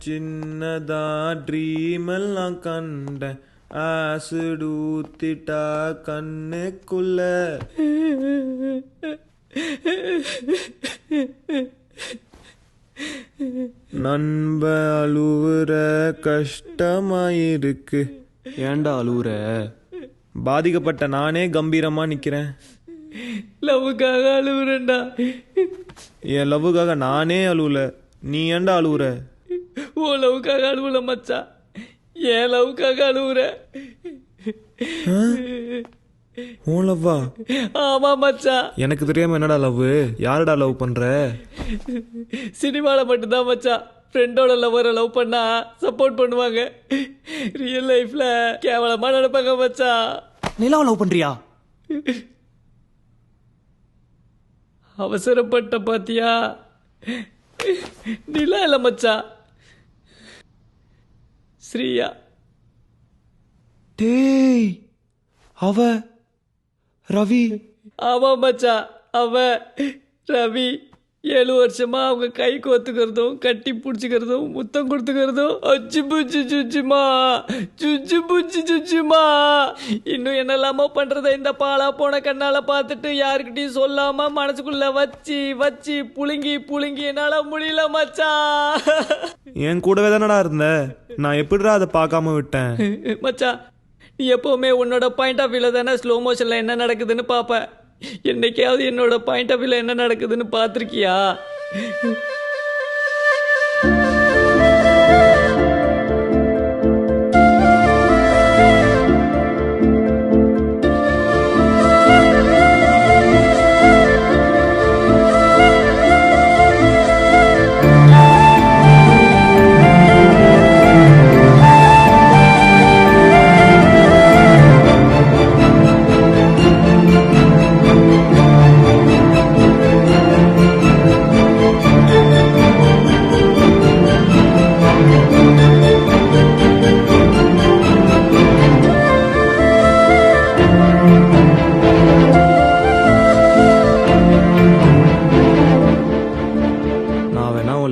சின்னதா ட்ரீம் எல்லாம் கண்ட ஆசிட் ஊத்திட்டா கண்ணுக்குள்ள. நண்ப அழுவுற கஷ்டமாயிருக்கு. ஏன்டா அழுவுற? பாதிக்கப்பட்ட நானே கம்பீரமா நிக்கிறேன். லவ்வுக்காக அழுவுறேன்டா. என் லவ்வுக்காக நானே அழுவல, நீ ஏன்டா அழுவுற? ஓ லவ்வுக்காக அழுவல மச்சான், என் லவ்வுக்காக அழுவுற. உன் லவ்வா? ஆமா மச்சான். எனக்கு தெரியாம என்னடா லவ்? யாருடா லவ் பண்ற? சினிமாவில் மட்டும்தான் மச்சான் ஃப்ரெண்டோட லவ்வரை லவ் பண்ணா சப்போர்ட் பண்ணுவாங்க. ரியல் லைஃப்ல கேவலமா நடப்பாங்க மச்சான். நிலாவை லவ் பண்றியா? அவசரப்பட்ட பாத்தியா? நிலா இல்ல மச்சான், ஸ்ரீயா. டேய், அவ ரவி. ஆமா மச்சான், அவ ரவி 7 வருஷமா அவங்க கை கோத்துக்கிறதும் கட்டி பிடிச்சிக்கிறதும் முத்தம் கொடுத்துக்கிறதும் அச்சு பூச்சி சுச்சுமா சுச்சு பூச்சி சுச்சுமா. இன்னும் என்னெல்லாமோ பண்றத இந்த பாலா போன கண்ணால பார்த்துட்டு யாருக்கிட்டையும் சொல்லாம மனசுக்குள்ள வச்சு வச்சு புழுங்கி புழுங்கி என்னால முடியல மச்சான். என் கூடவே தானடா இருந்த, நான் எப்படிடா அதை பார்க்காம விட்டேன்? மச்சான், நீ எப்பவுமே உன்னோட பாயிண்ட் ஆஃப் வியூல தானே ஸ்லோ மோஷன்ல என்ன நடக்குதுன்னு பாப்ப. என்னைக்காவது என்னோட பாயிண்ட் ஆஃப் வியூல என்ன நடக்குதுன்னு பார்த்திருக்கியா?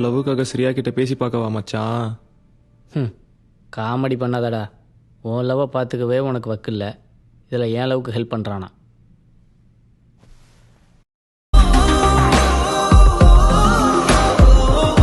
லவ்வுக்காக ஸ்ரீயா கிட்ட பேசி பார்க்கவா மச்சான்? காமெடி பண்ணாதடா. உன் லவ்வை பார்த்துக்கவே உனக்கு வக்கில்ல, இதில் என் லவ்வுக்கு ஹெல்ப் பண்ணுறானா?